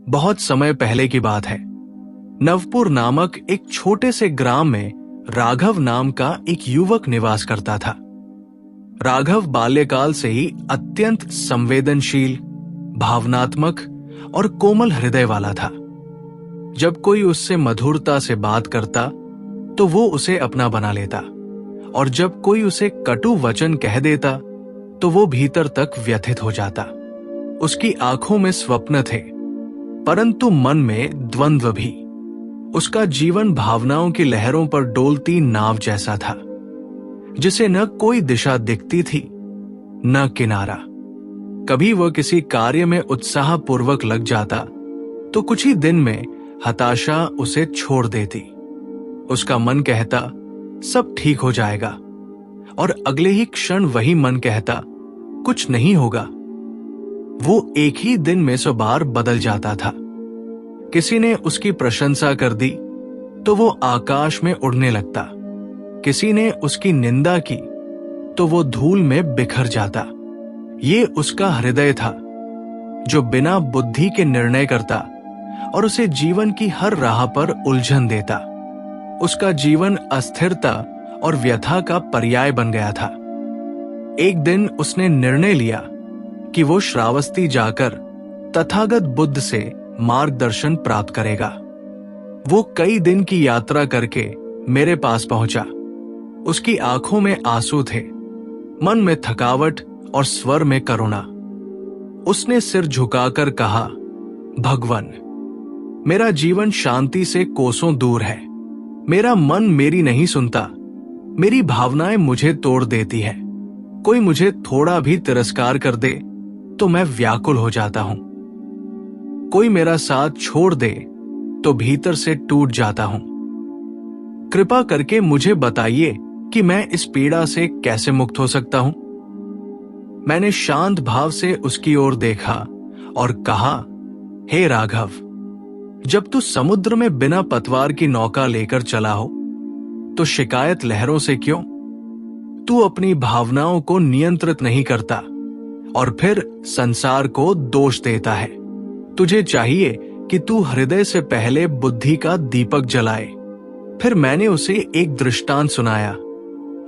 बहुत समय पहले की बात है। नवपुर नामक एक छोटे से ग्राम में राघव नाम का एक युवक निवास करता था। राघव बाल्यकाल से ही अत्यंत संवेदनशील, भावनात्मक और कोमल हृदय वाला था। जब कोई उससे मधुरता से बात करता तो वो उसे अपना बना लेता, और जब कोई उसे कटु वचन कह देता तो वो भीतर तक व्यथित हो जाता। उसकी आंखों में स्वप्न थे, परंतु मन में द्वंद्व भी। उसका जीवन भावनाओं की लहरों पर डोलती नाव जैसा था, जिसे न कोई दिशा दिखती थी न किनारा। कभी वह किसी कार्य में उत्साहपूर्वक लग जाता तो कुछ ही दिन में हताशा उसे छोड़ देती। उसका मन कहता सब ठीक हो जाएगा, और अगले ही क्षण वही मन कहता कुछ नहीं होगा। वो एक ही दिन में 100 बार बदल जाता था। किसी ने उसकी प्रशंसा कर दी तो वो आकाश में उड़ने लगता, किसी ने उसकी निंदा की तो वो धूल में बिखर जाता। ये उसका हृदय था, जो बिना बुद्धि के निर्णय करता और उसे जीवन की हर राह पर उलझन देता। उसका जीवन अस्थिरता और व्यथा का पर्याय बन गया था। एक दिन उसने निर्णय लिया कि वो श्रावस्ती जाकर तथागत बुद्ध से मार्गदर्शन प्राप्त करेगा। वो कई दिन की यात्रा करके मेरे पास पहुंचा। उसकी आंखों में आंसू थे, मन में थकावट और स्वर में करुणा। उसने सिर झुकाकर कहा, भगवान, मेरा जीवन शांति से कोसों दूर है। मेरा मन मेरी नहीं सुनता, मेरी भावनाएं मुझे तोड़ देती है। कोई मुझे थोड़ा भी तिरस्कार कर दे तो मैं व्याकुल हो जाता हूं। कोई मेरा साथ छोड़ दे तो भीतर से टूट जाता हूं। कृपा करके मुझे बताइए कि मैं इस पीड़ा से कैसे मुक्त हो सकता हूं। मैंने शांत भाव से उसकी ओर देखा और कहा, हे राघव, जब तू समुद्र में बिना पतवार की नौका लेकर चला हो तो शिकायत लहरों से क्यों? तू अपनी भावनाओं को नियंत्रित नहीं करता और फिर संसार को दोष देता है। तुझे चाहिए कि तू हृदय से पहले बुद्धि का दीपक जलाए। फिर मैंने उसे एक दृष्टांत सुनाया।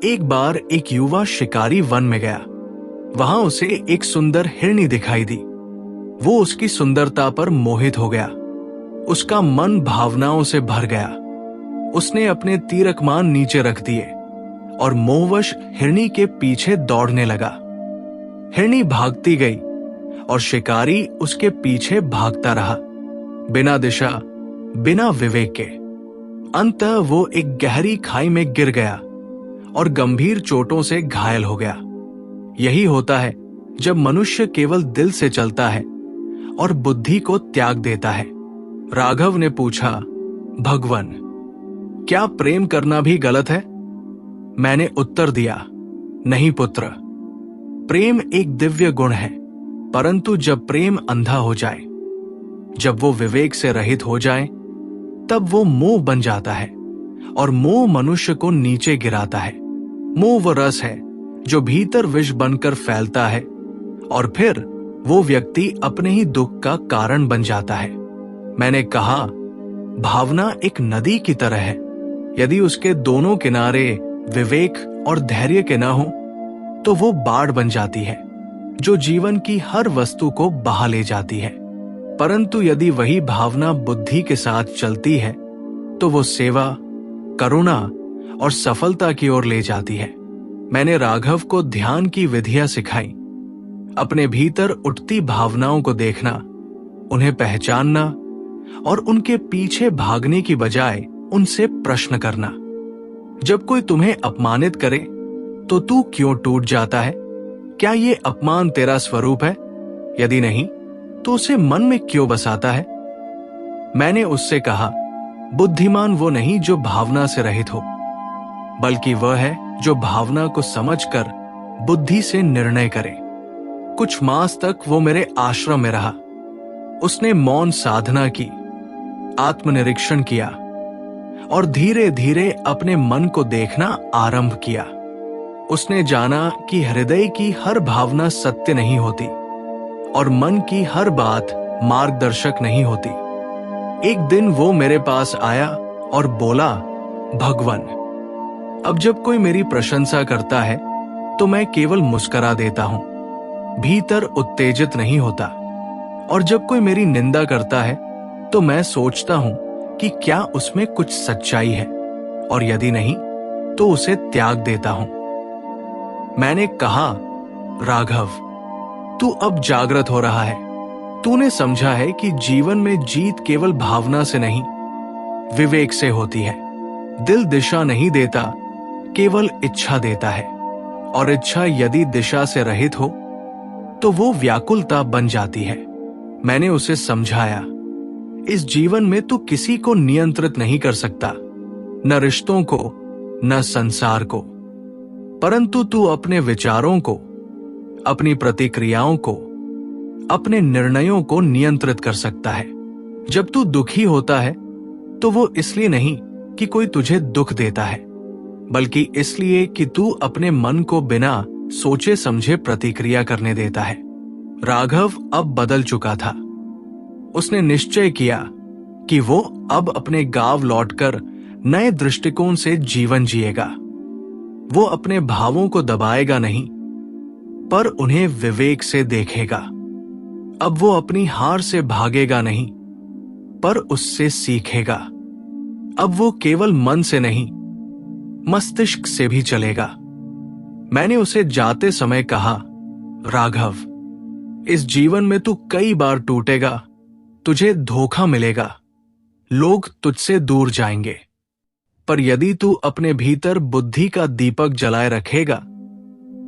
एक बार एक युवा शिकारी वन में गया। वहां उसे एक सुंदर हिरनी दिखाई दी। वो उसकी सुंदरता पर मोहित हो गया। उसका मन भावनाओं से भर गया। उसने अपने तीरकमान नीचे रख दिए और मोहवश हिरनी के पीछे दौड़ने लगा। हिरनी भागती गई और शिकारी उसके पीछे भागता रहा, बिना दिशा, बिना विवेक के। अंततः वो एक गहरी खाई में गिर गया और गंभीर चोटों से घायल हो गया। यही होता है जब मनुष्य केवल दिल से चलता है और बुद्धि को त्याग देता है। राघव ने पूछा, भगवान, क्या प्रेम करना भी गलत है? मैंने उत्तर दिया, नहीं पुत्र, प्रेम एक दिव्य गुण है, परंतु जब प्रेम अंधा हो जाए, जब वो विवेक से रहित हो जाए, तब वो मोह बन जाता है, और मोह मनुष्य को नीचे गिराता है। मोह वो रस है जो भीतर विष बनकर फैलता है, और फिर वो व्यक्ति अपने ही दुख का कारण बन जाता है। मैंने कहा, भावना एक नदी की तरह है। यदि उसके दोनों किनारे विवेक और धैर्य के न हो तो वो बाढ़ बन जाती है, जो जीवन की हर वस्तु को बहा ले जाती है। परंतु यदि वही भावना बुद्धि के साथ चलती है तो वो सेवा, करुणा और सफलता की ओर ले जाती है। मैंने राघव को ध्यान की विधियां सिखाई। अपने भीतर उठती भावनाओं को देखना, उन्हें पहचानना और उनके पीछे भागने की बजाय उनसे प्रश्न करना। जब कोई तुम्हें अपमानित करे तो तू क्यों टूट जाता है? क्या ये अपमान तेरा स्वरूप है? यदि नहीं तो उसे मन में क्यों बसाता है? मैंने उससे कहा, बुद्धिमान वो नहीं जो भावना से रहित हो, बल्कि वह है जो भावना को समझकर बुद्धि से निर्णय करे। कुछ मास तक वो मेरे आश्रम में रहा। उसने मौन साधना की, आत्मनिरीक्षण किया और धीरे धीरे अपने मन को देखना आरंभ किया। उसने जाना कि हृदय की हर भावना सत्य नहीं होती और मन की हर बात मार्गदर्शक नहीं होती। एक दिन वो मेरे पास आया और बोला, भगवान, अब जब कोई मेरी प्रशंसा करता है तो मैं केवल मुस्कुरा देता हूं, भीतर उत्तेजित नहीं होता। और जब कोई मेरी निंदा करता है तो मैं सोचता हूं कि क्या उसमें कुछ सच्चाई है, और यदि नहीं तो उसे त्याग देता हूं। मैंने कहा, राघव, तू अब जागृत हो रहा है। तूने समझा है कि जीवन में जीत केवल भावना से नहीं, विवेक से होती है। दिल दिशा नहीं देता, केवल इच्छा देता है, और इच्छा यदि दिशा से रहित हो तो वो व्याकुलता बन जाती है। मैंने उसे समझाया, इस जीवन में तू किसी को नियंत्रित नहीं कर सकता, न रिश्तों को, न संसार को, परंतु तू अपने विचारों को, अपनी प्रतिक्रियाओं को, अपने निर्णयों को नियंत्रित कर सकता है। जब तू दुखी होता है तो वो इसलिए नहीं कि कोई तुझे दुख देता है, बल्कि इसलिए कि तू अपने मन को बिना सोचे समझे प्रतिक्रिया करने देता है। राघव अब बदल चुका था। उसने निश्चय किया कि वो अब अपने गांव लौटकर नए दृष्टिकोण से जीवन जिएगा। वो अपने भावों को दबाएगा नहीं, पर उन्हें विवेक से देखेगा। अब वो अपनी हार से भागेगा नहीं, पर उससे सीखेगा। अब वो केवल मन से नहीं, मस्तिष्क से भी चलेगा। मैंने उसे जाते समय कहा, राघव, इस जीवन में तू कई बार टूटेगा, तुझे धोखा मिलेगा, लोग तुझसे दूर जाएंगे, पर यदि तू अपने भीतर बुद्धि का दीपक जलाए रखेगा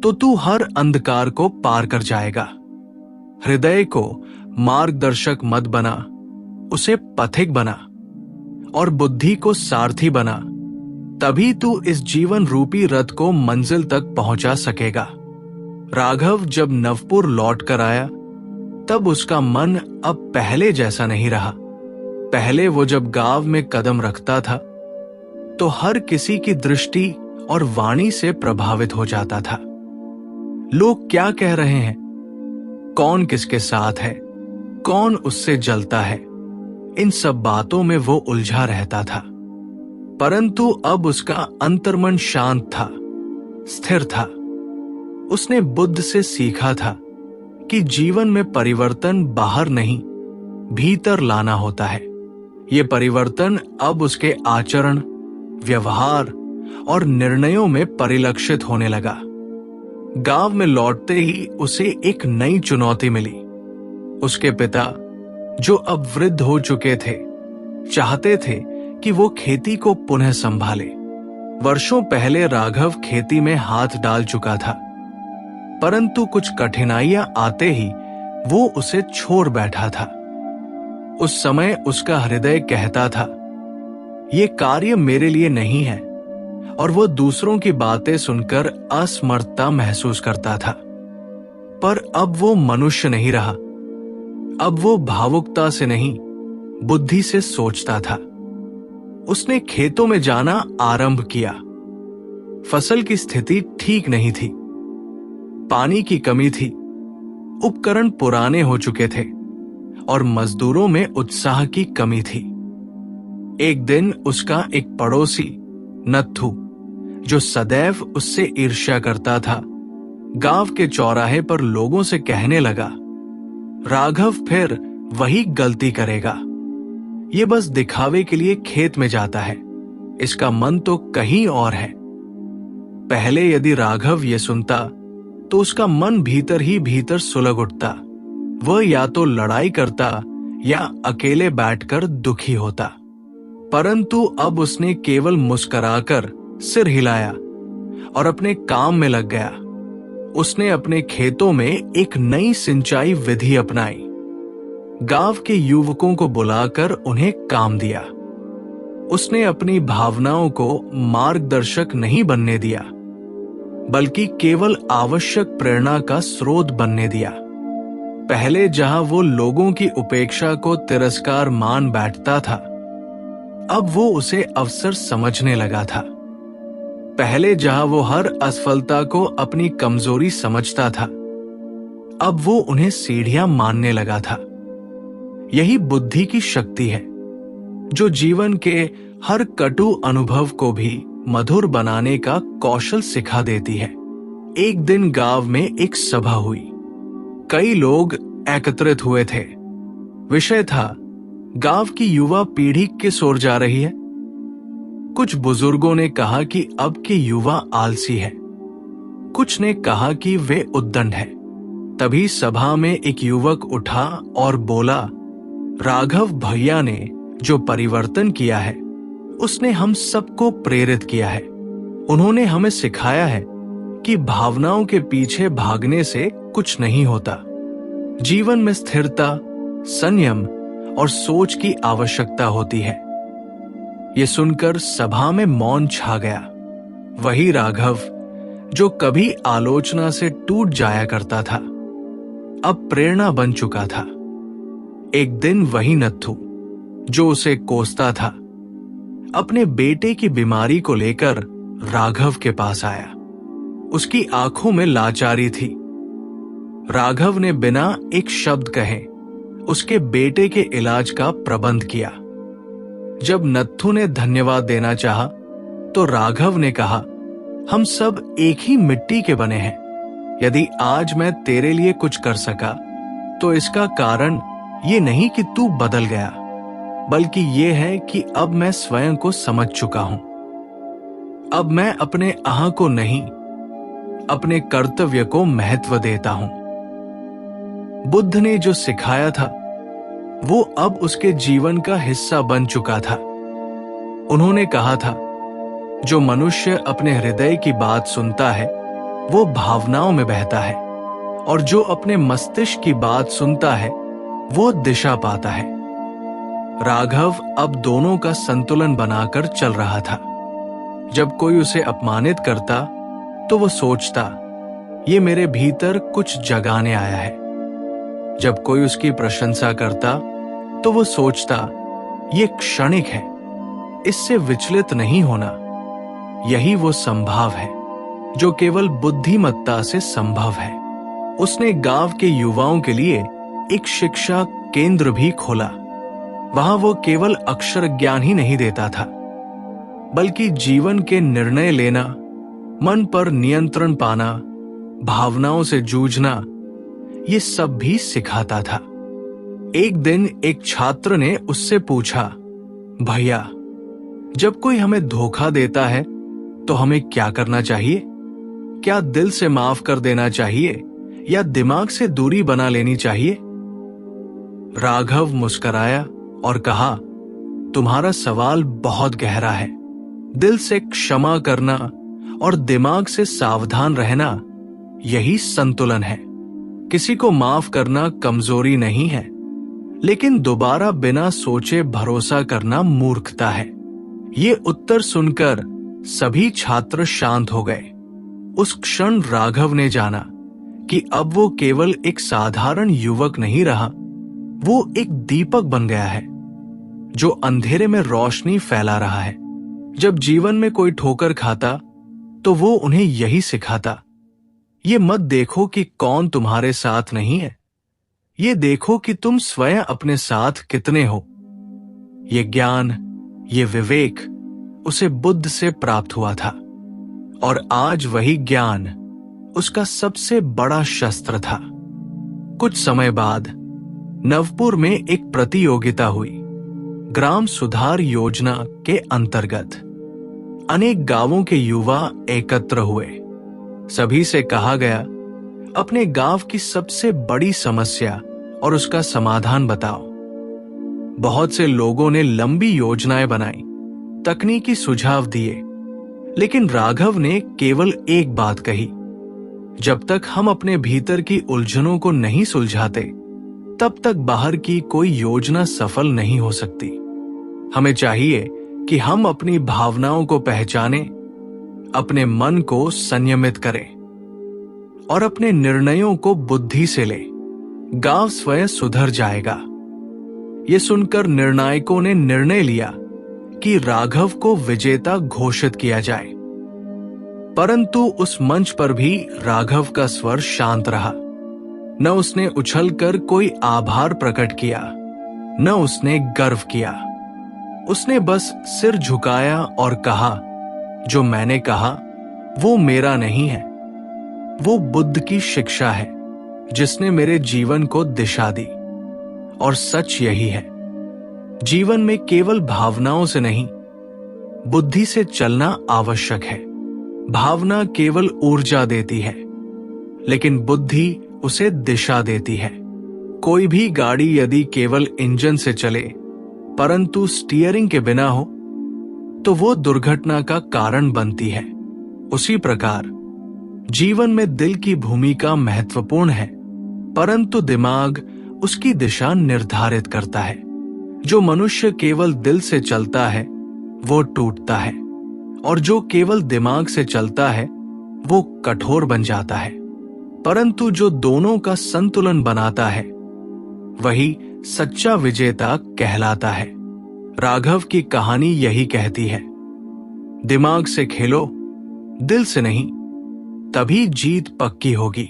तो तू हर अंधकार को पार कर जाएगा। हृदय को मार्गदर्शक मत बना, उसे पथिक बना, और बुद्धि को सारथी बना। तभी तू इस जीवन रूपी रथ को मंजिल तक पहुंचा सकेगा। राघव जब नवपुर लौट कर आया तब उसका मन अब पहले जैसा नहीं रहा। पहले वो जब गांव में कदम रखता था तो हर किसी की दृष्टि और वाणी से प्रभावित हो जाता था। लोग क्या कह रहे हैं, कौन किसके साथ है, कौन उससे जलता है, इन सब बातों में वो उलझा रहता था। परंतु अब उसका अंतर्मन शांत था, स्थिर था। उसने बुद्ध से सीखा था कि जीवन में परिवर्तन बाहर नहीं, भीतर लाना होता है। ये परिवर्तन अब उसके आचरण, व्यवहार और निर्णयों में परिलक्षित होने लगा। गांव में लौटते ही उसे एक नई चुनौती मिली। उसके पिता, जो अब वृद्ध हो चुके थे, चाहते थे कि वो खेती को पुनः संभाले। वर्षों पहले राघव खेती में हाथ डाल चुका था, परंतु कुछ कठिनाइयां आते ही वो उसे छोड़ बैठा था। उस समय उसका हृदय कहता था, ये कार्य मेरे लिए नहीं है, और वो दूसरों की बातें सुनकर असमर्थता महसूस करता था। पर अब वो मनुष्य नहीं रहा। अब वो भावुकता से नहीं, बुद्धि से सोचता था। उसने खेतों में जाना आरंभ किया। फसल की स्थिति ठीक नहीं थी, पानी की कमी थी, उपकरण पुराने हो चुके थे और मजदूरों में उत्साह की कमी थी। एक दिन उसका एक पड़ोसी नत्थू, जो सदैव उससे ईर्ष्या करता था, गांव के चौराहे पर लोगों से कहने लगा, राघव फिर वही गलती करेगा। ये बस दिखावे के लिए खेत में जाता है, इसका मन तो कहीं और है। पहले यदि राघव ये सुनता तो उसका मन भीतर ही भीतर सुलग उठता। वह या तो लड़ाई करता या अकेले बैठकर दुखी होता। परंतु अब उसने केवल मुस्कुराकर सिर हिलाया और अपने काम में लग गया। उसने अपने खेतों में एक नई सिंचाई विधि अपनाई। गांव के युवकों को बुलाकर उन्हें काम दिया। उसने अपनी भावनाओं को मार्गदर्शक नहीं बनने दिया, बल्कि केवल आवश्यक प्रेरणा का स्रोत बनने दिया। पहले जहां वो लोगों की उपेक्षा को तिरस्कार मान बैठता था, अब वो उसे अवसर समझने लगा था। पहले जहां वो हर असफलता को अपनी कमजोरी समझता था, अब वो उन्हें सीढ़ियां मानने लगा था। यही बुद्धि की शक्ति है जो जीवन के हर कटु अनुभव को भी मधुर बनाने का कौशल सिखा देती है। एक दिन गांव में एक सभा हुई। कई लोग एकत्रित हुए थे। विषय था, गांव की युवा पीढ़ी किस ओर जा रही है। कुछ बुजुर्गों ने कहा कि अब के युवा आलसी है। कुछ ने कहा कि वे उद्दंड है। तभी सभा में एक युवक उठा और बोला, राघव भैया ने जो परिवर्तन किया है उसने हम सबको प्रेरित किया है। उन्होंने हमें सिखाया है कि भावनाओं के पीछे भागने से कुछ नहीं होता। जीवन में स्थिरता, संयम और सोच की आवश्यकता होती है। ये सुनकर सभा में मौन छा गया। वही राघव जो कभी आलोचना से टूट जाया करता था, अब प्रेरणा बन चुका था। एक दिन वही नत्थु जो उसे कोसता था, अपने बेटे की बीमारी को लेकर राघव के पास आया। उसकी आंखों में लाचारी थी। राघव ने बिना एक शब्द कहे उसके बेटे के इलाज का प्रबंध किया। जब नत्थु ने धन्यवाद देना चाहा, तो राघव ने कहा, हम सब एक ही मिट्टी के बने हैं। यदि आज मैं तेरे लिए कुछ कर सका, तो इसका कारण ये नहीं कि तू बदल गया, बल्कि ये है कि अब मैं स्वयं को समझ चुका हूं। अब मैं अपने अहं को नहीं, अपने कर्तव्य को महत्व देता हूं। बुद्ध ने जो सिखाया था वो अब उसके जीवन का हिस्सा बन चुका था। उन्होंने कहा था, जो मनुष्य अपने हृदय की बात सुनता है वो भावनाओं में बहता है, और जो अपने मस्तिष्क की बात सुनता है वो दिशा पाता है। राघव अब दोनों का संतुलन बनाकर चल रहा था। जब कोई उसे अपमानित करता तो वो सोचता, ये मेरे भीतर कुछ जगाने आया है। जब कोई उसकी प्रशंसा करता तो वो सोचता, ये क्षणिक है, इससे विचलित नहीं होना। यही वो संभाव है जो केवल बुद्धिमत्ता से संभव है। उसने गांव के युवाओं के लिए एक शिक्षा केंद्र भी खोला। वहां वो केवल अक्षर ज्ञान ही नहीं देता था, बल्कि जीवन के निर्णय लेना, मन पर नियंत्रण पाना, भावनाओं से जूझना, ये सब भी सिखाता था। एक दिन एक छात्र ने उससे पूछा, भैया, जब कोई हमें धोखा देता है तो हमें क्या करना चाहिए? क्या दिल से माफ कर देना चाहिए या दिमाग से दूरी बना लेनी चाहिए? राघव मुस्कुराया और कहा, तुम्हारा सवाल बहुत गहरा है। दिल से क्षमा करना और दिमाग से सावधान रहना, यही संतुलन है। किसी को माफ करना कमजोरी नहीं है, लेकिन दोबारा बिना सोचे भरोसा करना मूर्खता है। ये उत्तर सुनकर सभी छात्र शांत हो गए। उस क्षण राघव ने जाना कि अब वो केवल एक साधारण युवक नहीं रहा, वो एक दीपक बन गया है जो अंधेरे में रोशनी फैला रहा है। जब जीवन में कोई ठोकर खाता तो वो उन्हें यही सिखाता, ये मत देखो कि कौन तुम्हारे साथ नहीं है, ये देखो कि तुम स्वयं अपने साथ कितने हो। ये ज्ञान, ये विवेक उसे बुद्ध से प्राप्त हुआ था, और आज वही ज्ञान उसका सबसे बड़ा शस्त्र था। कुछ समय बाद नवपुर में एक प्रतियोगिता हुई। ग्राम सुधार योजना के अंतर्गत अनेक गांवों के युवा एकत्र हुए। सभी से कहा गया, अपने गांव की सबसे बड़ी समस्या और उसका समाधान बताओ। बहुत से लोगों ने लंबी योजनाएं बनाई, तकनीकी सुझाव दिए, लेकिन राघव ने केवल एक बात कही, जब तक हम अपने भीतर की उलझनों को नहीं सुलझाते, तब तक बाहर की कोई योजना सफल नहीं हो सकती। हमें चाहिए कि हम अपनी भावनाओं को पहचानें, अपने मन को संयमित करें और अपने निर्णयों को बुद्धि से लें। गांव स्वयं सुधर जाएगा। ये सुनकर निर्णायकों ने निर्णय लिया कि राघव को विजेता घोषित किया जाए। परंतु उस मंच पर भी राघव का स्वर शांत रहा। न उसने उछलकर कोई आभार प्रकट किया, न उसने गर्व किया। उसने बस सिर झुकाया और कहा, जो मैंने कहा वो मेरा नहीं है, वो बुद्ध की शिक्षा है जिसने मेरे जीवन को दिशा दी। और सच यही है, जीवन में केवल भावनाओं से नहीं, बुद्धि से चलना आवश्यक है। भावना केवल ऊर्जा देती है, लेकिन बुद्धि उसे दिशा देती है। कोई भी गाड़ी यदि केवल इंजन से चले परंतु स्टीयरिंग के बिना हो तो वो दुर्घटना का कारण बनती है। उसी प्रकार जीवन में दिल की भूमिका महत्वपूर्ण है, परंतु दिमाग उसकी दिशा निर्धारित करता है। जो मनुष्य केवल दिल से चलता है वो टूटता है, और जो केवल दिमाग से चलता है वो कठोर बन जाता है। परंतु जो दोनों का संतुलन बनाता है वही सच्चा विजेता कहलाता है। राघव की कहानी यही कहती है, दिमाग से खेलो, दिल से नहीं, तभी जीत पक्की होगी।